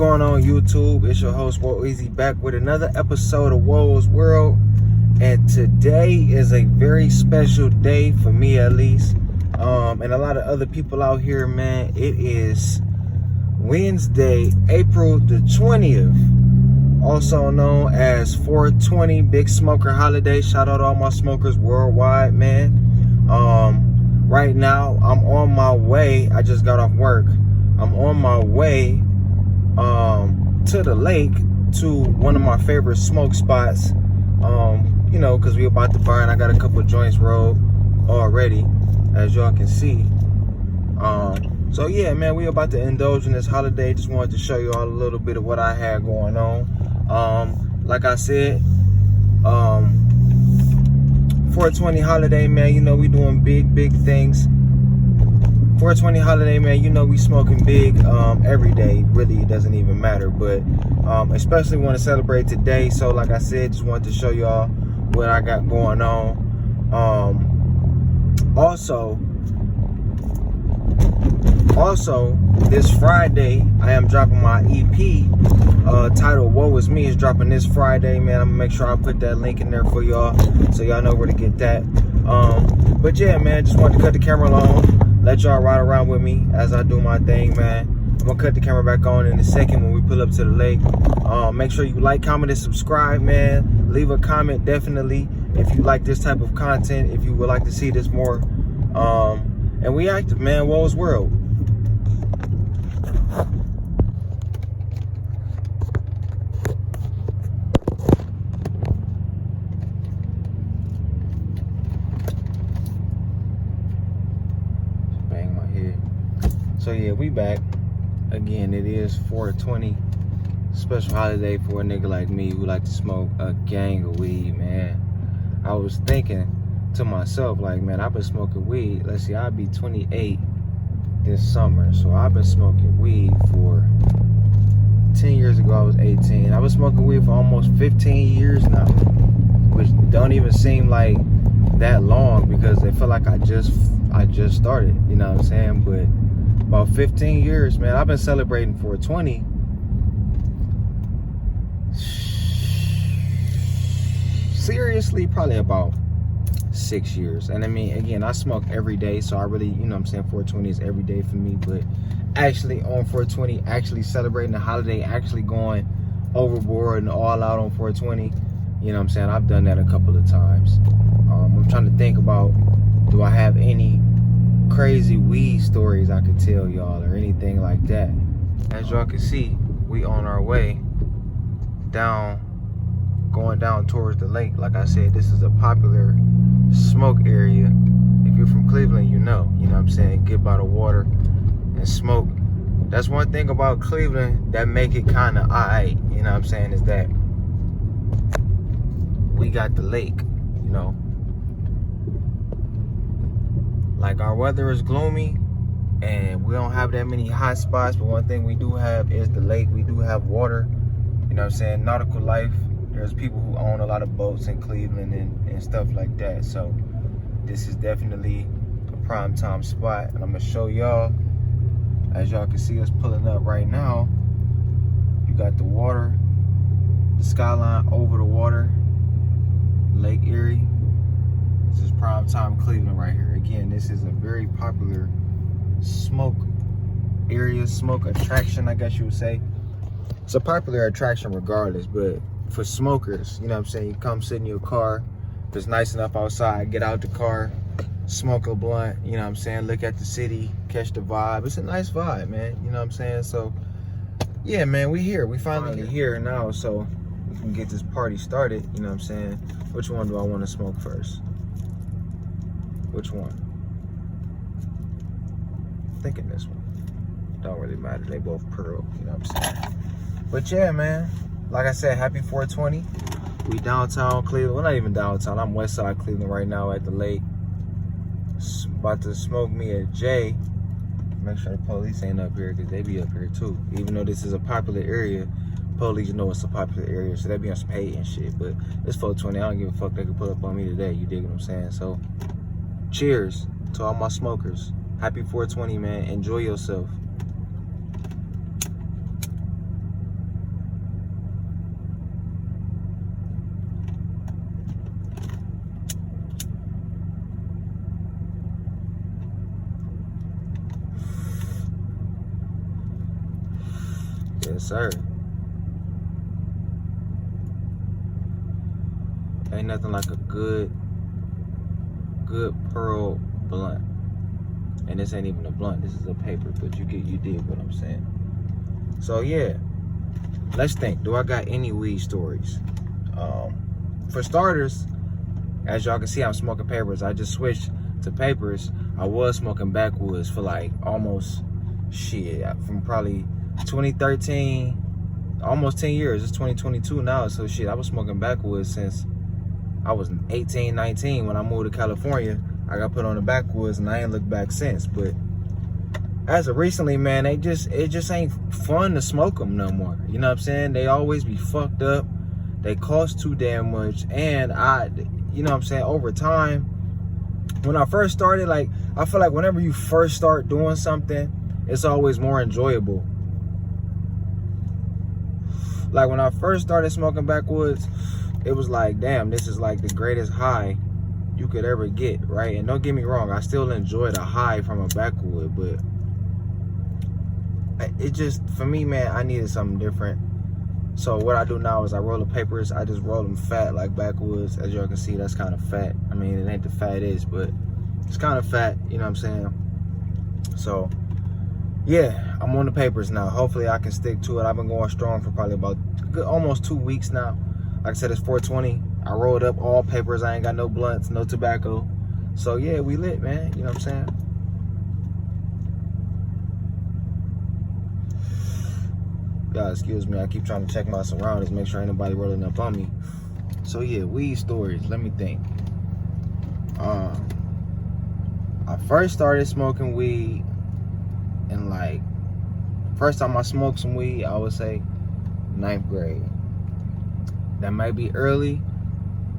going on, YouTube? It's your host, Woe Eazy, back with another episode of Woe's World. And today is a very special day for me, at least. And a lot of other people out here, man. It is Wednesday, April the 20th. Also known as 420 Big Smoker Holiday. Shout out to all my smokers worldwide, man. Right now, I'm on my way. I just got off work. I'm on my way to the lake, to one of my favorite smoke spots. You know, because we about to burn. I got a couple of joints rolled already, as y'all can see. So yeah, man, we about to indulge in this holiday. Just wanted to show you all a little bit of what I had going on. Like I said, 420 holiday, man, you know we doing big things. 420 holiday, man, you know we smoking big every day. Really, it doesn't even matter, but especially want to celebrate today. So like I said, just wanted to show y'all what I got going on. Also this Friday I am dropping my EP titled Woe Eazy. Is dropping this Friday, man. I'm gonna make sure I put that link in there for y'all so y'all know where to get that. But yeah, man, just wanted to cut the camera long, let y'all ride around with me as I do my thing, man. I'm gonna cut the camera back on in a second when we pull up to the lake. Make sure you like, comment, and subscribe, man. Leave a comment, definitely, if you like this type of content, if you would like to see this more. And we active, man. Woe's World. Bang my head. So yeah, we back. Again, it is 420. Special holiday for a nigga like me who like to smoke a gang of weed, man. I was thinking to myself, like, man, I've been smoking weed. Let's see, I'll be 28 this summer. So I've been smoking weed for 10 years ago. I was 18. I've been smoking weed for almost 15 years now, which don't even seem like that long because it feel like I just started, you know what I'm saying? But about 15 years, man. I've been celebrating 420. Seriously, probably about 6 years. And I mean, again, I smoke every day, so I really, you know what I'm saying, 420 is every day for me. But actually on 420, actually celebrating the holiday, actually going overboard and all out on 420, you know what I'm saying, I've done that a couple of times. I'm trying to think about, do I have any crazy weed stories I could tell y'all or anything like that. As y'all can see, we on our way down, going down towards the lake. Like I said, this is a popular smoke area. If you're from Cleveland, you know what I'm saying, get by the water and smoke. That's one thing about Cleveland that make it kind of alright, you know what I'm saying, is that we got the lake, you know. Like, our weather is gloomy and we don't have that many hot spots, but one thing we do have is the lake. We do have water, you know what I'm saying, nautical life. There's people who own a lot of boats in Cleveland and stuff like that. So this is definitely a prime time spot. And I'm gonna show y'all, as y'all can see us pulling up right now, you got the water, the skyline over the water, Lake Erie. This is prime time Cleveland right here. Again, this is a very popular smoke area, smoke attraction, I guess you would say. It's a popular attraction regardless, but for smokers, you know what I'm saying, you come sit in your car, if it's nice enough outside, get out the car, smoke a blunt, you know what I'm saying, look at the city, catch the vibe. It's a nice vibe, man, you know what I'm saying? So yeah, man, we here. We finally here now, so we can get this party started, you know what I'm saying? Which one do I want to smoke first? Which one? I'm thinking this one. Don't really matter, they both pearl, you know what I'm saying? But yeah, man, like I said, happy 420. We downtown Cleveland. Well, not even downtown. I'm west side Cleveland right now at the lake. About to smoke me a J. Make sure the police ain't up here, because they be up here too. Even though this is a popular area, police know it's a popular area, so they be on some hate and shit. But it's 420. I don't give a fuck. They can pull up on me today. You dig what I'm saying? So cheers to all my smokers. Happy 420, man. Enjoy yourself. Yes, sir. Ain't nothing like a good pearl blunt. And this ain't even a blunt, this is a paper, but you dig what I'm saying. So yeah, let's think. Do I got any weed stories? For starters, as y'all can see, I'm smoking papers. I just switched to papers. I was smoking backwoods for like almost from probably 2013, almost 10 years. It's 2022 now, so shit, I was smoking backwoods since I was 18, 19. When I moved to California, I got put on the backwoods and I ain't looked back since. But as of recently, man, it just ain't fun to smoke them no more. You know what I'm saying? They always be fucked up. They cost too damn much. And you know what I'm saying, over time, when I first started, like, I feel like whenever you first start doing something, it's always more enjoyable. Like when I first started smoking backwoods, it was like, damn, this is like the greatest high you could ever get, right? And don't get me wrong, I still enjoy the high from a backwood, but it just, for me, man, I needed something different. So what I do now is I roll the papers. I just roll them fat like backwoods. As y'all can see, that's kind of fat. I mean, it ain't the fattest, but it's kind of fat, you know what I'm saying? So yeah, I'm on the papers now. Hopefully I can stick to it. I've been going strong for probably about almost 2 weeks now. Like I said, it's 420. I rolled up all papers. I ain't got no blunts, no tobacco. So yeah, we lit, man. You know what I'm saying? God, excuse me. I keep trying to check my surroundings, make sure ain't nobody rolling up on me. So yeah, weed stories. Let me think. I first started smoking weed in like, first time I smoked some weed, I would say 9th grade. That might be early. You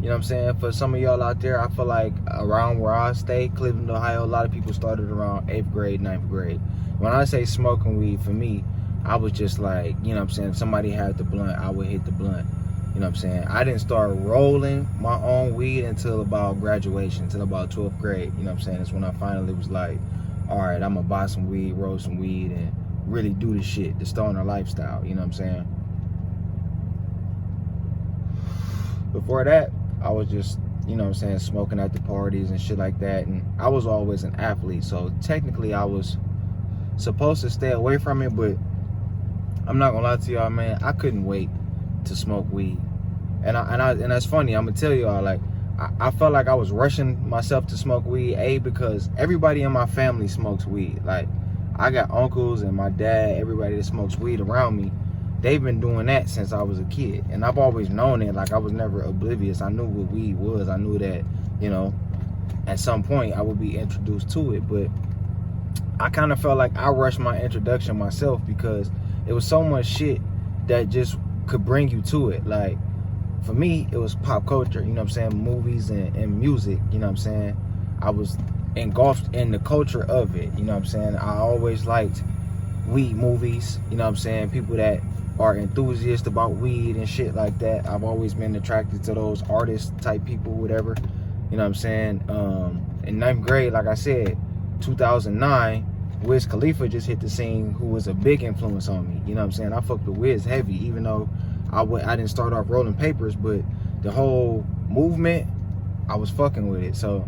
know what I'm saying? For some of y'all out there, I feel like around where I stay, Cleveland, Ohio, a lot of people started around 8th grade, 9th grade. When I say smoking weed, for me, I was just like, you know what I'm saying, if somebody had the blunt, I would hit the blunt. You know what I'm saying? I didn't start rolling my own weed until about graduation, until about 12th grade. You know what I'm saying? That's when I finally was like, all right, I'm going to buy some weed, roll some weed, and really do the shit, the stoner lifestyle. You know what I'm saying? Before that, I was just, you know what I'm saying, smoking at the parties and shit like that. And I was always an athlete, so technically I was supposed to stay away from it, but I'm not gonna lie to y'all, man, I couldn't wait to smoke weed. And that's funny, I'm gonna tell y'all, like, I felt like I was rushing myself to smoke weed, because everybody in my family smokes weed. Like, I got uncles and my dad, everybody that smokes weed around me, they've been doing that since I was a kid. And I've always known it. Like, I was never oblivious. I knew what weed was. I knew that, you know, at some point I would be introduced to it. But I kind of felt like I rushed my introduction myself, because it was so much shit that just could bring you to it. Like, for me, it was pop culture, you know what I'm saying, movies and music, you know what I'm saying. I was engulfed in the culture of it, you know what I'm saying. I always liked weed movies, you know what I'm saying, people that are enthusiasts about weed and shit like that. I've always been attracted to those artist type people, whatever, you know what I'm saying. In 9th grade, like I said, 2009, Wiz Khalifa just hit the scene, who was a big influence on me. You know what I'm saying? I fucked with Wiz heavy, even though I didn't start off rolling papers, but the whole movement, I was fucking with it. So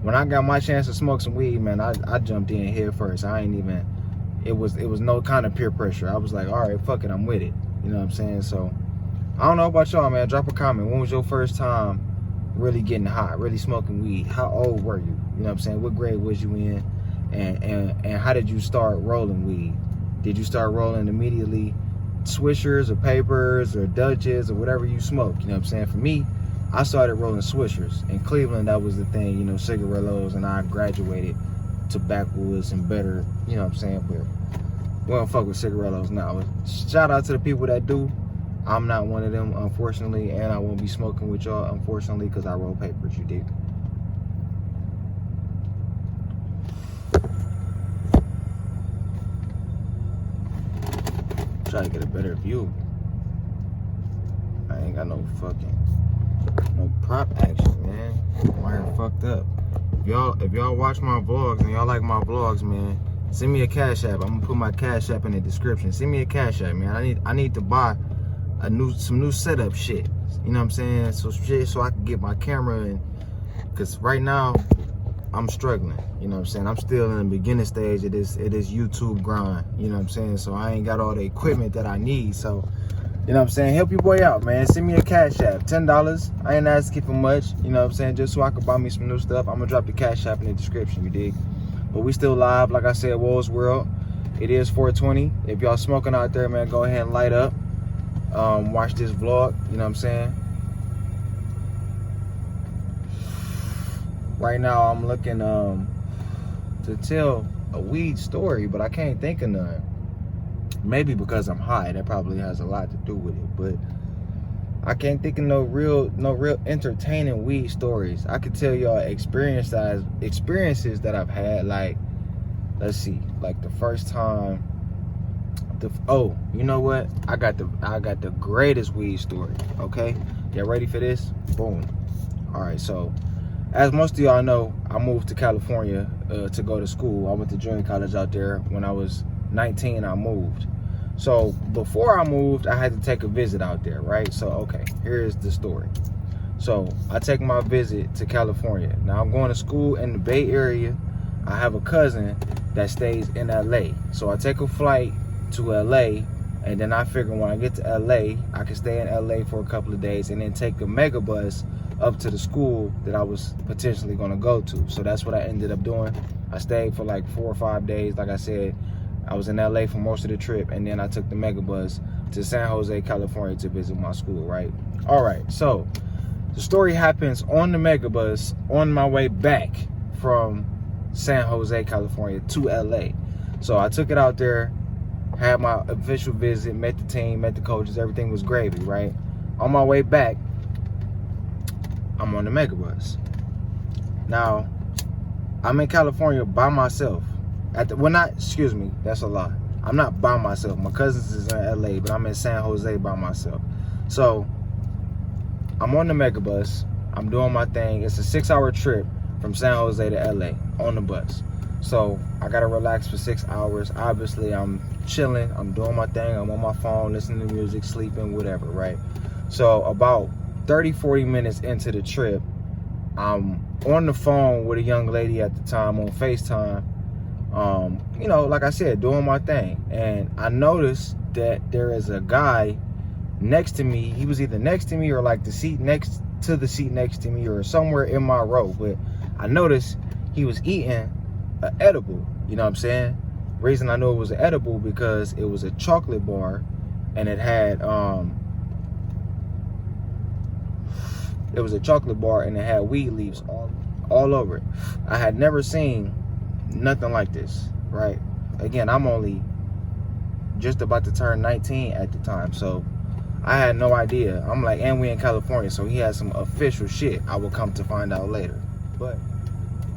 when I got my chance to smoke some weed, man, I jumped in head first. I ain't even, it was no kind of peer pressure. I was like, all right, fuck it, I'm with it. You know what I'm saying? So I don't know about y'all, man. Drop a comment. When was your first time really getting hot, really smoking weed? How old were you? You know what I'm saying? What grade was you in? And how did you start rolling weed? Did you start rolling immediately Swishers or papers or Dutches or whatever you smoke? You know what I'm saying? For me, I started rolling Swishers. In Cleveland, that was the thing, you know, cigarillos, and I graduated to backwoods and better, you know what I'm saying? But we don't fuck with cigarillos now. Shout out to the people that do. I'm not one of them, unfortunately, and I won't be smoking with y'all, unfortunately, because I roll papers, you dig? Try to get a better view. I ain't got no prop action, man. My hair fucked up. If y'all watch my vlogs and y'all like my vlogs, man, Send me a Cash App. I'm gonna put my Cash App in the description. Send me a Cash App, man. I need to buy some new setup shit. You know what I'm saying? So I can get my camera and, cause right now I'm struggling. You know what I'm saying? I'm still in the beginning stage of this YouTube grind. You know what I'm saying? So I ain't got all the equipment that I need. So, you know what I'm saying? Help your boy out, man. Send me a Cash App. $10. I ain't asking for much. You know what I'm saying? Just so I can buy me some new stuff. I'm gonna drop the Cash App in the description, you dig? But we still live, like I said, WOE'S World. It is 420. If y'all smoking out there, man, go ahead and light up. Watch this vlog, you know what I'm saying? Right now I'm looking to tell a weed story, but I can't think of none. Maybe because I'm high, that probably has a lot to do with it, but I can't think of no real entertaining weed stories. I could tell y'all experiences that I've had, like, let's see, like the first time. Oh, you know what? I got the greatest weed story. Okay, y'all ready for this? Boom. All right, so as most of y'all know, I moved to California to go to school. I went to junior college out there. When I was 19, I moved. So before I moved, I had to take a visit out there, right? So, okay, here's the story. So I take my visit to California. Now I'm going to school in the Bay Area. I have a cousin that stays in LA. So I take a flight to LA, and then I figure when I get to LA, I can stay in LA for a couple of days and then take a mega bus up to the school that I was potentially gonna go to. So that's what I ended up doing. I stayed for like 4 or 5 days. Like I said, I was in LA for most of the trip, and then I took the mega bus to San Jose, California to visit my school, right? All right, so the story happens on the mega bus on my way back from San Jose, California to LA. So I took it out there, had my official visit, met the team, met the coaches, everything was gravy, right? On my way back, I'm on the mega bus. Now, I'm in California by myself. Excuse me, that's a lie. I'm not by myself. My cousins is in LA, but I'm in San Jose by myself. So, I'm on the mega bus. I'm doing my thing. It's a 6-hour trip from San Jose to LA on the bus. So, I gotta relax for 6 hours. Obviously, I'm chilling. I'm doing my thing. I'm on my phone, listening to music, sleeping, whatever, right? So, about 30, 40 minutes into the trip, I'm on the phone with a young lady at the time on FaceTime. You know, like I said, doing my thing. And I noticed that there is a guy next to me. He was either next to me or like the seat next to me or somewhere in my row. But I noticed he was eating an edible. You know what I'm saying? Reason I know it was an edible because it was a chocolate bar, and it had weed leaves all over it. I had never seen nothing like this, right? Again, I'm only just about to turn 19 at the time, so I had no idea. I'm like, and we in California, so he had some official shit. I will come to find out later. But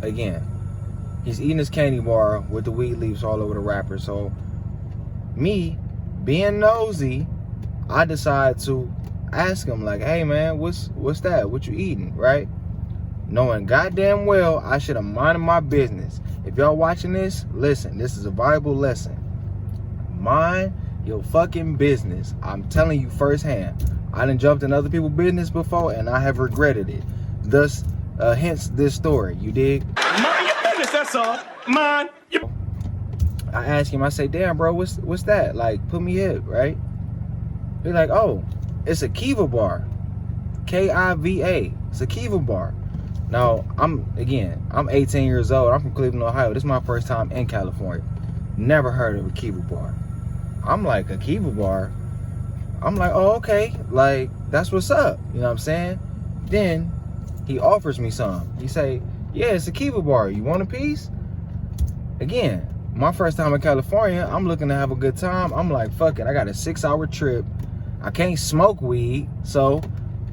again, he's eating his candy bar with the weed leaves all over the wrapper. So me being nosy, I decide to ask him, like, hey man, what's that? What you eating, right? Knowing goddamn well I should have minded my business. If y'all watching this, listen, this is a valuable lesson. Mind your fucking business. I'm telling you firsthand. I done jumped in other people's business before, and I have regretted it. Thus, hence this story. You dig? Mind your business, that's all. Mind your... I asked him, I say, damn bro, what's that? Like, put me hip, right? He's like, oh, it's a Kiva bar. K-I-V-A. It's a Kiva bar. Now, I'm 18 years old. I'm from Cleveland, Ohio. This is my first time in California. Never heard of a Kiva bar. I'm like, a Kiva bar? I'm like, oh, okay. Like, that's what's up. You know what I'm saying? Then he offers me some. He say, yeah, it's a Kiva bar. You want a piece? Again, my first time in California, I'm looking to have a good time. I'm like, fuck it. I got a 6-hour trip. I can't smoke weed. So,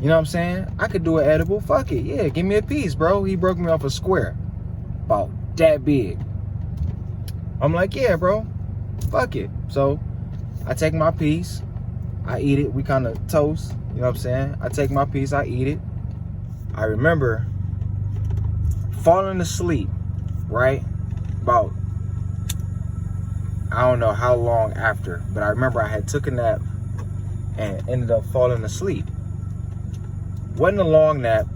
you know what I'm saying? I could do an edible. Fuck it. Yeah, give me a piece, bro. He broke me off a square. About that big. I'm like, yeah, bro. Fuck it. So, I take my piece. I eat it. We kind of toast. You know what I'm saying? I take my piece. I eat it. I remember falling asleep, right? About I don't know how long after, but I remember I had took a nap and ended up falling asleep. Wasn't a long nap,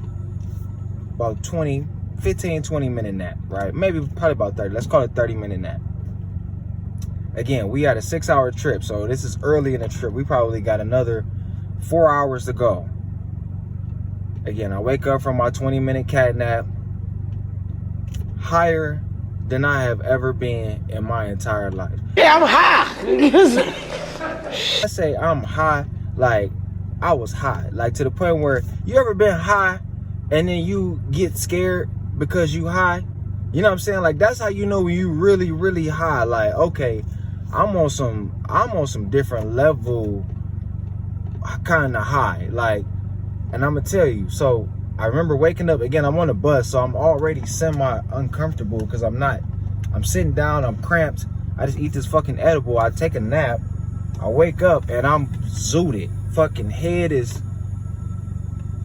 about 15, 20 minute nap, right? Maybe probably about 30. Let's call it 30-minute nap. Again, we had a 6-hour trip, so this is early in the trip. We probably got another 4 hours to go. Again, I wake up from my 20-minute cat nap, higher than I have ever been in my entire life. Yeah, I'm high. I say I'm high, like I was high, like to the point where you ever been high and then you get scared because you high? You know what I'm saying? Like that's how you know when you really, really high. Like, okay, I'm on some different level kind of high. Like, and I'm gonna tell you, so I remember waking up, again, I'm on a bus, so I'm already semi-uncomfortable because I'm sitting down, I'm cramped. I just eat this fucking edible, I take a nap, I wake up, and I'm zooted. Fucking head is,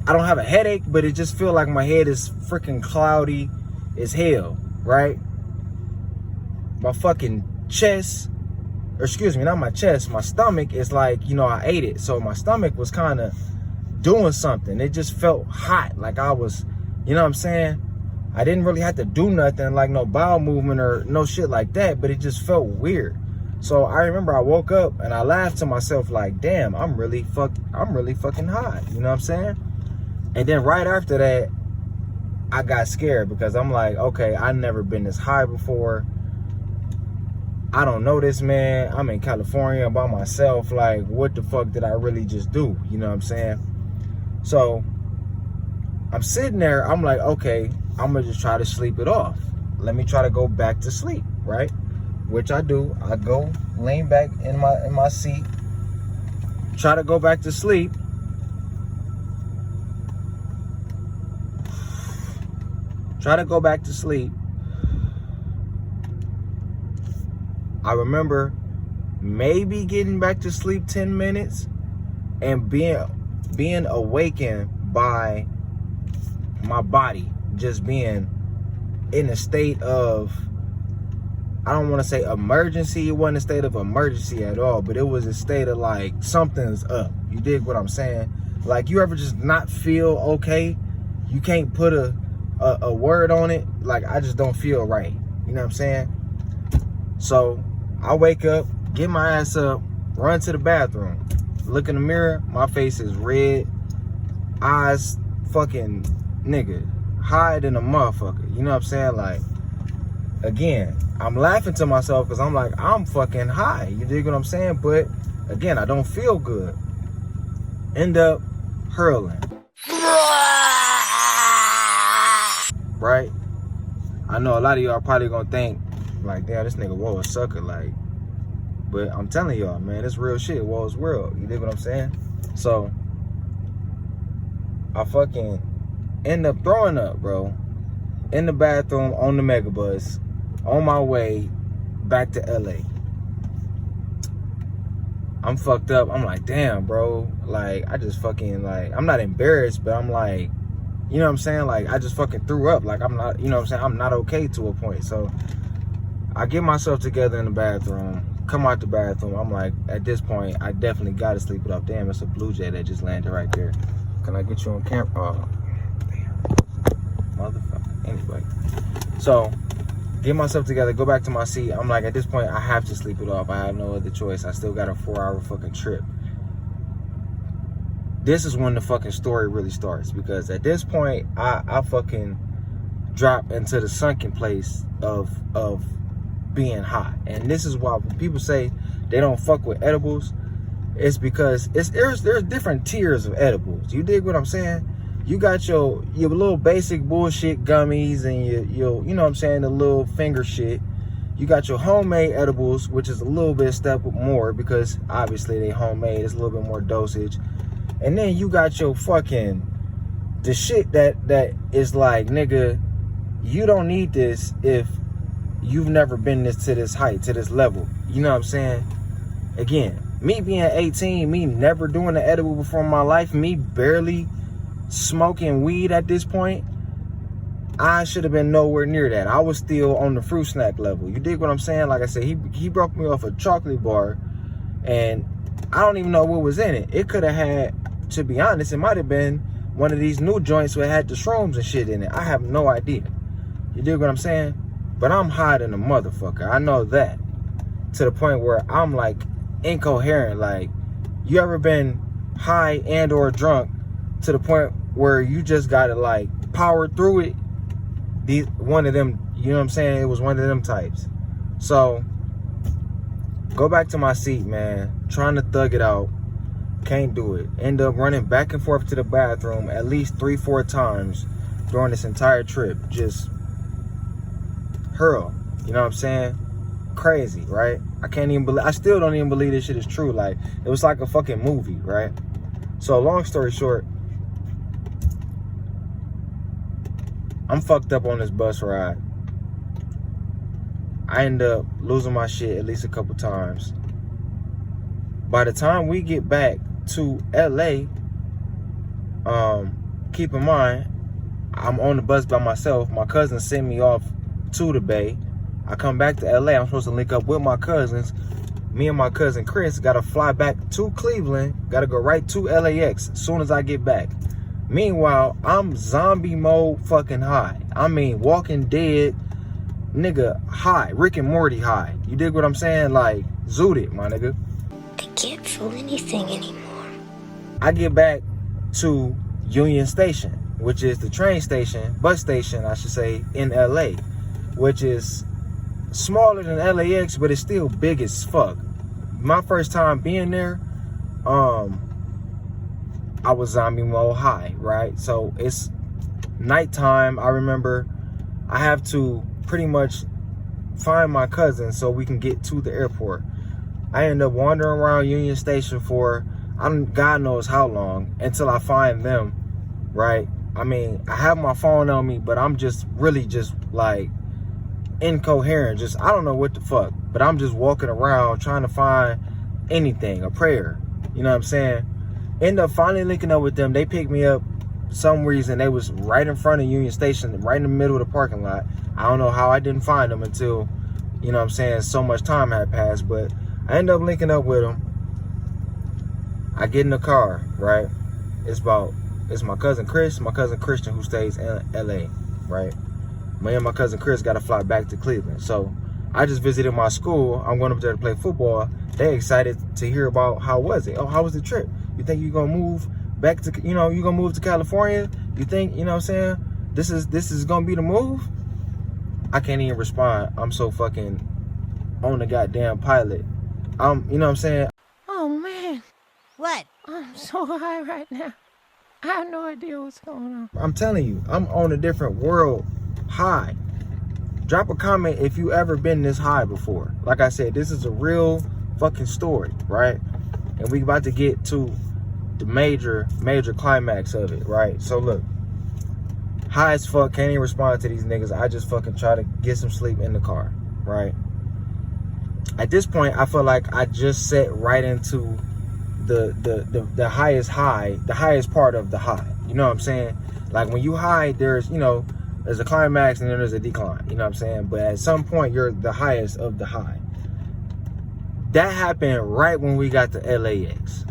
I don't have a headache, but it just feel like my head is freaking cloudy as hell, right? My fucking chest, or excuse me, not my chest, my stomach is like, you know, I ate it. So my stomach was kind of doing something. It just felt hot, like I was, you know what I'm saying? I didn't really have to do nothing, like no bowel movement or no shit like that, but it just felt weird. So I remember I woke up and I laughed to myself like, damn, I'm really fucking high, you know what I'm saying? And then right after that, I got scared because I'm like, okay, I've never been this high before. I don't know this man. I'm in California by myself. Like, what the fuck did I really just do? You know what I'm saying? So I'm sitting there, I'm like, okay, I'm gonna just try to sleep it off. Let me try to go back to sleep, right? Which I do. I go lean back in my seat, try to go back to sleep. Try to go back to sleep. I remember maybe getting back to sleep 10 minutes and being awakened by my body just being in a state of, I don't want to say emergency. It wasn't a state of emergency at all, but it was a state of like, something's up. You dig what I'm saying? Like, you ever just not feel okay? You can't put a word on it. Like, I just don't feel right. You know what I'm saying? So I wake up, get my ass up, run to the bathroom, look in the mirror, my face is red, eyes fucking, nigga, higher than a motherfucker. You know what I'm saying? Like, again, I'm laughing to myself because I'm like, I'm fucking high. You dig what I'm saying? But again, I don't feel good. End up hurling. Right? I know a lot of y'all probably gonna think, like, damn, this nigga Woe a sucker, like, but I'm telling y'all, man, it's real shit. Woe's world. You dig what I'm saying? So I fucking end up throwing up, bro, in the bathroom on the megabus on my way back to LA. I'm fucked up. I'm like, damn, bro, like, I just fucking, like, I'm not embarrassed, but I'm like, you know what I'm saying? Like, I just fucking threw up. Like, I'm not, you know what I'm saying? I'm not okay to a point. So I get myself together in the bathroom, come out the bathroom. I'm like, at this point, I definitely got to sleep it off. Damn, it's a Blue Jay that just landed right there. Can I get you on camera? Oh, damn. Motherfucker. Anyway. So, get myself together, go back to my seat. I'm like, at this point, I have to sleep it off. I have no other choice. I still got a 4-hour fucking trip. This is when the fucking story really starts, because at this point, I fucking drop into the sunken place of being high. And this is why when people say they don't fuck with edibles, it's because there's different tiers of edibles. You dig what I'm saying? You got your little basic bullshit gummies and your you know what I'm saying, the little finger shit. You got your homemade edibles, which is a little bit step more because obviously they homemade. It's a little bit more dosage. And then you got your fucking, the shit that is like, nigga, you don't need this if you've never been to this height, to this level. You know what I'm saying? Again, me being 18, me never doing an edible before in my life, me barely smoking weed at this point, I should have been nowhere near that. I was still on the fruit snack level. You dig what I'm saying? Like I said, he broke me off a chocolate bar, and I don't even know what was in it. It could have had, to be honest, it might have been one of these new joints where it had the shrooms and shit in it. I have no idea. You dig what I'm saying? But I'm high than a motherfucker. I know that. To the point where I'm like incoherent. Like, you ever been high and or drunk to the point where you just gotta like power through it? One of them, you know what I'm saying? It was one of them types. So go back to my seat, man. Trying to thug it out. Can't do it. End up running back and forth to the bathroom at least 3-4 times during this entire trip. Just hurl. You know what I'm saying? Crazy, right? I still don't even believe this shit is true. Like, it was like a fucking movie, right? So long story short, I'm fucked up on this bus ride. I end up losing my shit at least a couple times. By the time we get back to LA, keep in mind, I'm on the bus by myself. My cousin sent me off to the Bay. I come back to LA. I'm supposed to link up with my cousins. Me and my cousin Chris gotta fly back to Cleveland. Gotta go right to LAX as soon as I get back. Meanwhile, I'm zombie mode fucking high. I mean, Walking Dead nigga high. Rick and Morty high. You dig what I'm saying? Like, zooted, my nigga. I can't feel anything anymore. I get back to Union Station, which is the train station, bus station, I should say, in LA, which is smaller than LAX, but it's still big as fuck. My first time being there, I was zombie mode high, right? So it's nighttime. I remember I have to pretty much find my cousin so we can get to the airport. I end up wandering around Union Station for God knows how long until I find them, right? I mean, I have my phone on me, but I'm just really just like incoherent. Just, I don't know what the fuck, but I'm just walking around trying to find anything, a prayer. You know what I'm saying? End up finally linking up with them. They picked me up for some reason. They was right in front of Union Station, right in the middle of the parking lot. I don't know how I didn't find them until, you know what I'm saying, so much time had passed, but I end up linking up with them. I get in the car, right? It's my cousin Chris, my cousin Christian, who stays in LA, right? Me and my cousin Chris got to fly back to Cleveland. So I just visited my school. I'm going up there to play football. They excited to hear about how was it. Oh, how was the trip? You think you're going to move back to, you know, you're going to move to California? You think, you know what I'm saying, this is going to be the move? I can't even respond. I'm so fucking on the goddamn pilot. You know what I'm saying? Oh, man. What? I'm so high right now. I have no idea what's going on. I'm telling you, I'm on a different world high. Drop a comment if you ever been this high before. Like I said, this is a real fucking story, right? And we about to get to the major climax of it, right? So look, high as fuck, can't even respond to these niggas. I just fucking try to get some sleep in the car, right? At this point, I feel like I just set right into the highest high, the highest part of the high. You know what I'm saying? Like, when you high, there's, you know, there's a climax and then there's a decline. You know what I'm saying? But at some point, you're the highest of the high. That happened right when we got to LAX.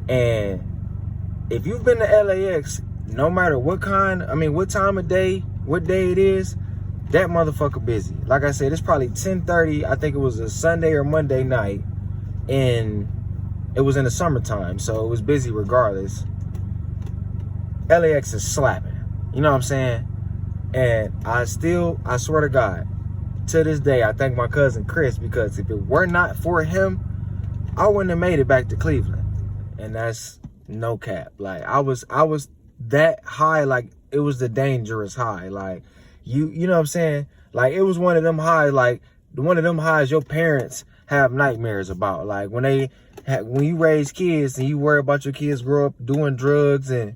And if you've been to LAX, no matter what time of day, what day it is, that motherfucker busy. Like I said, it's probably 10:30. I think it was a Sunday or Monday night. And it was in the summertime, so it was busy regardless. LAX is slapping. You know what I'm saying? And I swear to God, to this day, I thank my cousin Chris, because if it were not for him, I wouldn't have made it back to Cleveland. And that's no cap. Like, I was that high, like, it was the dangerous high. Like, you know what I'm saying? Like, it was one of them highs, like, one of them highs your parents have nightmares about. Like, when you raise kids and you worry about your kids grow up doing drugs and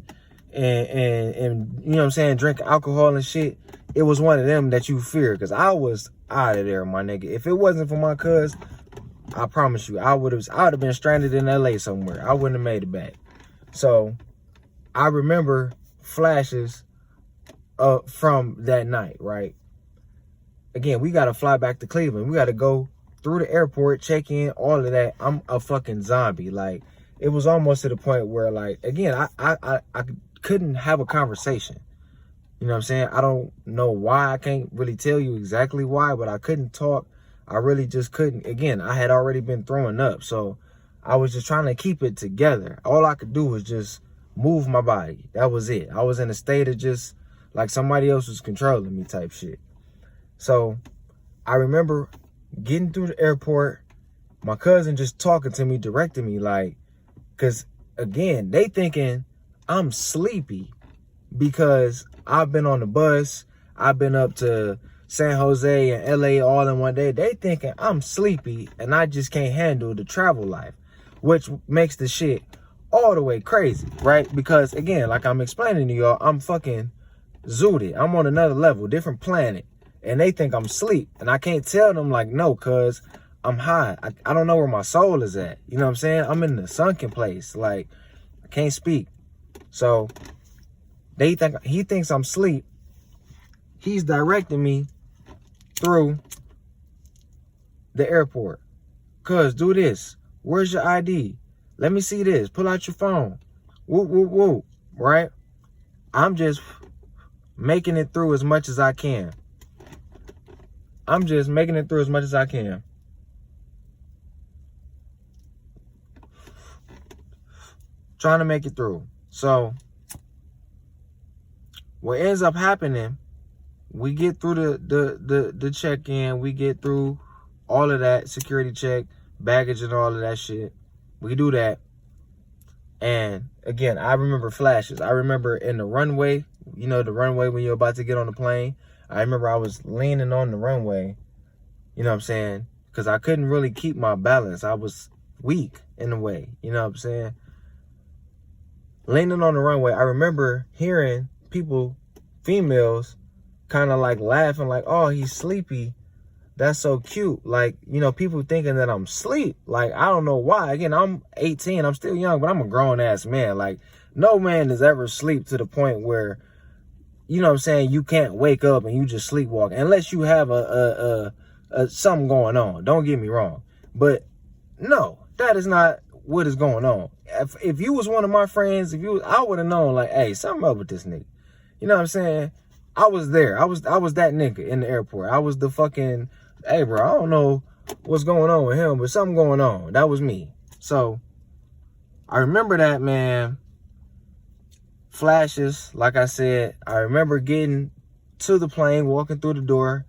you know what I'm saying, drink alcohol and shit, it was one of them that you fear. Because I was out of there, my nigga. If it wasn't for my cuz, I promise you, I would have been stranded in LA somewhere. I wouldn't have made it back. So I remember flashes from that night, right? Again, we got to fly back to Cleveland. We got to go through the airport, check in, all of that. I'm a fucking zombie. Like, it was almost to the point where, like, again, I couldn't have a conversation. You know what I'm saying? I don't know why. I can't really tell you exactly why, but I couldn't talk. I really just couldn't. Again, I had already been throwing up, so I was just trying to keep it together. All I could do was just move my body. That was it. I was in a state of just like somebody else was controlling me type shit. So I remember getting through the airport, my cousin just talking to me, directing me, like, because again, they thinking I'm sleepy because I've been on the bus, I've been up to San Jose and LA all in one day. They thinking I'm sleepy and I just can't handle the travel life, which makes the shit all the way crazy, right? Because again, like I'm explaining to y'all, I'm fucking zooted. I'm on another level, different planet. And they think I'm asleep. And I can't tell them, like, no, cuz I'm high. I don't know where my soul is at. You know what I'm saying? I'm in the sunken place. Like, I can't speak. So he thinks I'm asleep. He's directing me through the airport. Cuz, do this. Where's your ID? Let me see this. Pull out your phone. Whoop, whoop, whoop. Right? I'm just making it through as much as I can. I'm just making it through as much as I can. Trying to make it through. So what ends up happening, we get through the check-in, we get through all of that, security check, baggage and all of that shit. We do that. And again, I remember flashes. I remember in the runway, you know, the runway when you're about to get on the plane. I remember I was leaning on the runway, you know what I'm saying? Because I couldn't really keep my balance. I was weak in a way, you know what I'm saying? Leaning on the runway, I remember hearing people, females, kind of like laughing like, oh, he's sleepy. That's so cute. Like, you know, people thinking that I'm asleep. Like, I don't know why. Again, I'm 18. I'm still young, but I'm a grown-ass man. Like, no man has ever sleep to the point where, you know what I'm saying, you can't wake up and you just sleepwalk. Unless you have a something going on. Don't get me wrong. But, no, that is not what is going on. If you was one of my friends, I would have known, like, hey, something up with this nigga. You know what I'm saying? I was there. I was that nigga in the airport. I was the fucking, hey, bro, I don't know what's going on with him, but something going on. That was me. So, I remember that, man. Flashes, like I said. I remember getting to the plane, walking through the door.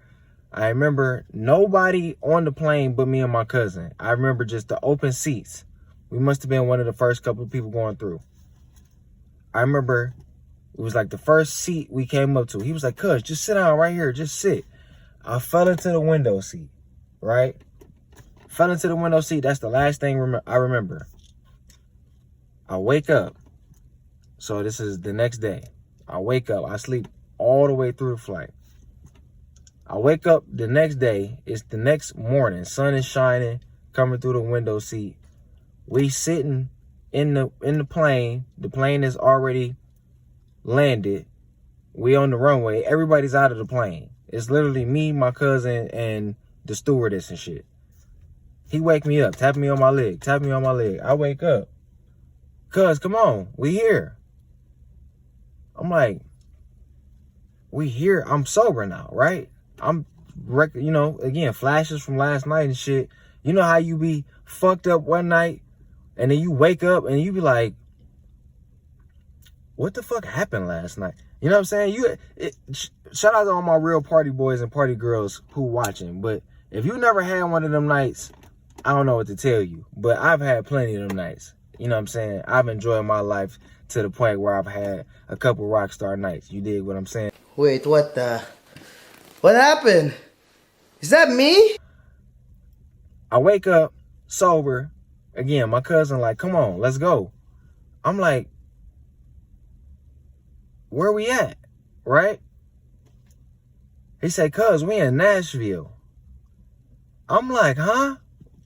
I remember nobody on the plane but me and my cousin. I remember just the open seats. We must have been one of the first couple of people going through. I remember it was like the first seat we came up to. He was like, cuz, just sit down right here. Just sit. I fell into the window seat, right? Fell into the window seat. That's the last thing I remember. I wake up. So this is the next day. I wake up. I sleep all the way through the flight. I wake up the next day. It's the next morning. Sun is shining, coming through the window seat. We sitting in the plane. The plane is already landed. We on the runway. Everybody's out of the plane. It's literally me, my cousin, and the stewardess and shit. He wake me up, tap me on my leg. I wake up. Cuz, come on, we here. I'm like, we here. I'm sober now, right? I'm, you know, again, flashes from last night and shit. You know how you be fucked up one night and then you wake up and you be like, what the fuck happened last night? You know what I'm saying? Shout out to all my real party boys and party girls who watching. But if you never had one of them nights, I don't know what to tell you. But I've had plenty of them nights. You know what I'm saying? I've enjoyed my life to the point where I've had a couple rock star nights. You dig what I'm saying? Wait, what happened? Is that me? I wake up sober. Again, my cousin like, come on, let's go. I'm like, where we at? Right? He said, cuz, we in Nashville. I'm like, huh?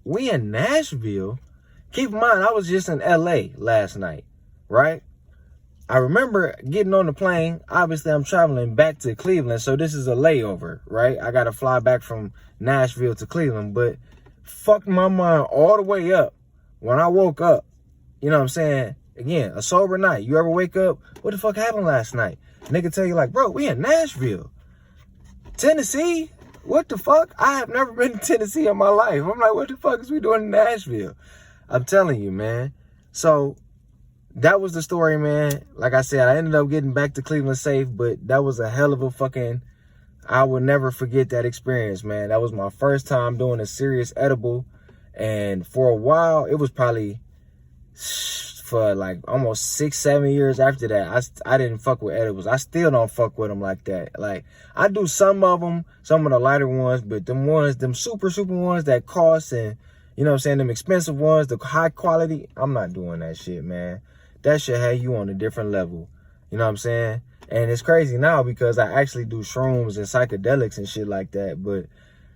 We in Nashville? Keep in mind, I was just in LA last night, right? I remember getting on the plane. Obviously, I'm traveling back to Cleveland, so this is a layover, right? I got to fly back from Nashville to Cleveland, but fucked my mind all the way up when I woke up. You know what I'm saying? Again, a sober night. You ever wake up? What the fuck happened last night? Nigga tell you like, bro, we in Nashville. Tennessee? What the fuck? I have never been to Tennessee in my life. I'm like, what the fuck is we doing in Nashville? I'm telling you, man. So that was the story, man. Like I said, I ended up getting back to Cleveland safe, but that was a hell of a fucking, I will never forget that experience, man. That was my first time doing a serious edible. And for a while, it was probably for like almost 6-7 years after that, I didn't fuck with edibles. I still don't fuck with them like that. Like, I do some of them, some of the lighter ones, but them super ones that cost, and you know what I'm saying, them expensive ones, the high quality, I'm not doing that shit, man. That shit had you on a different level. You know what I'm saying? And it's crazy now because I actually do shrooms and psychedelics and shit like that. But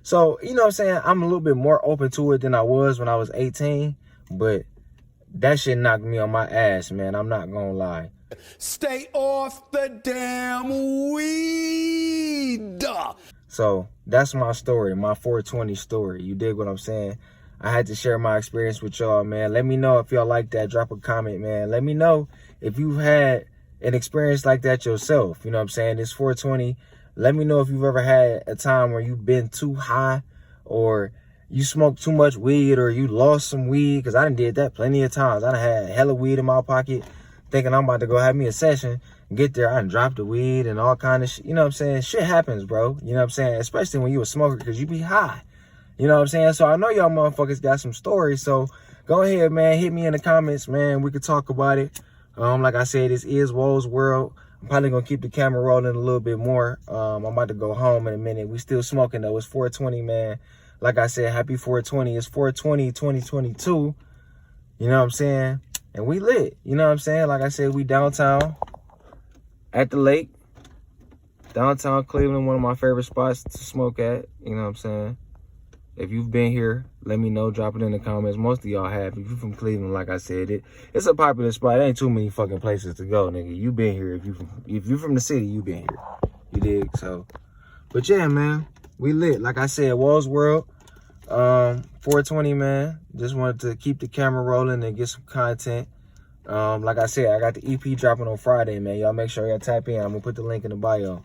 so, you know what I'm saying? I'm a little bit more open to it than I was when I was 18. But that shit knocked me on my ass, man. I'm not gonna lie. Stay off the damn weed. So that's my story, my 420 story. You dig what I'm saying? I had to share my experience with y'all, man. Let me know if y'all like that. Drop a comment, man. Let me know if you've had an experience like that yourself. You know what I'm saying? It's 420. Let me know if you've ever had a time where you've been too high, or you smoked too much weed, or you lost some weed. Because I done did that plenty of times. I done had hella weed in my pocket, thinking I'm about to go have me a session. Get there, I done dropped the weed and all kind of shit. You know what I'm saying? Shit happens, bro. You know what I'm saying? Especially when you a smoker, because you be high. You know what I'm saying? So I know y'all motherfuckers got some stories. So go ahead, man. Hit me in the comments, man. We could talk about it. Like I said, this is Woe's World. I'm probably going to keep the camera rolling a little bit more. I'm about to go home in a minute. We still smoking, though. It's 420, man. Like I said, happy 420. It's 420, 2022. You know what I'm saying? And we lit. You know what I'm saying? Like I said, we downtown at the lake. Downtown Cleveland, one of my favorite spots to smoke at. You know what I'm saying? If you've been here, let me know. Drop it in the comments. Most of y'all have. If you're from Cleveland, like I said, it's a popular spot. It ain't too many fucking places to go, nigga. You been here. If you from the city, you been here. You dig? So, but yeah, man, we lit. Like I said, Woe's World, 420, man. Just wanted to keep the camera rolling and get some content. Like I said, I got the EP dropping on Friday, man. Y'all make sure y'all tap in. I'm gonna put the link in the bio.